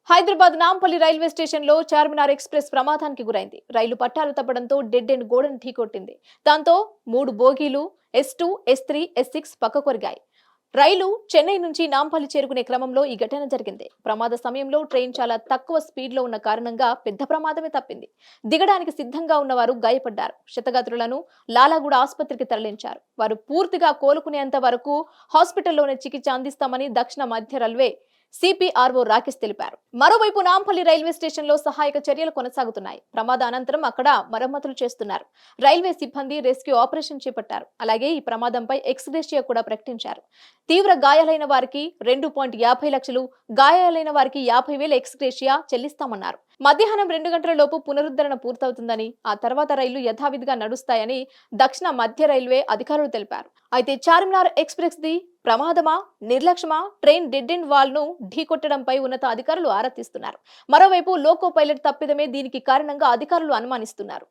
Hyderabad Nampally railway స్టేషన్లో Charminar express ప్రమాదానికి గురైంది. రైలు పట్టాలు తప్పడంతో డెడ్ ఎండ్ గోడను ఢీకొట్టింది. దాంతో 3 బోగీలు S2, S3, S6 పక్కకొరిగాయి. రైలు చెన్నై నుంచి నాంపల్లి చేరుకునే క్రమంలో ఈ ఘటన జరిగింది. ప్రమాద సమయంలో ట్రైన్ చాలా తక్కువ స్పీడ్లో ఉన్న కారణంగా పెద్ద ప్రమాదమే తప్పింది. దిగడానికి సిద్ధంగా ఉన్నవారు గాయపడ్డారు. క్షతగాత్రులను లాలాగూడ ఆసుపత్రికి తరలించారు. వారు పూర్తిగా కోలుకునేంత వరకు హాస్పిటల్లోనే చికిత్స అందిస్తామని దక్షిణ మధ్య రైల్వే సిపిఆర్ఓ రాకేష్ తెలిపారు. మరోవైపు నాంపల్లి రైల్వే స్టేషన్లో సహాయక చర్యలు కొనసాగుతున్నాయి. ప్రమాద అనంతరం అక్కడ మరమ్మతులు చేస్తున్నారు. రైల్వే సిబ్బంది రెస్క్యూ ఆపరేషన్ చేపట్టారు. అలాగే ఈ ప్రమాదంపై ఎక్స్గ్రేషియా కూడా ప్రకటించారు. తీవ్ర గాయాలైన వారికి 2.50 లక్షలు, గాయాలైన వారికి 50,000 ఎక్స్గ్రేషియా చెల్లిస్తామన్నారు. మధ్యాహ్నం 2 గంటల లోపు పునరుద్ధరణ పూర్తవుతుందని, ఆ తర్వాత రైళ్లు యథావిధిగా నడుస్తాయని దక్షిణ మధ్య రైల్వే అధికారులు తెలిపారు. అయితే చార్మినార్ ఎక్స్ప్రెస్ ది ప్రమాదమా, నిర్లక్ష్యమా, ట్రైన్ డెడ్ ఎండ్ వాల్ ను ఢీకొట్టడంపై ఉన్నత అధికారులు ఆరా తీస్తున్నారు. మరోవైపు లోకో పైలట్ తప్పిదమే దీనికి కారణంగా అధికారులు అనుమానిస్తున్నారు.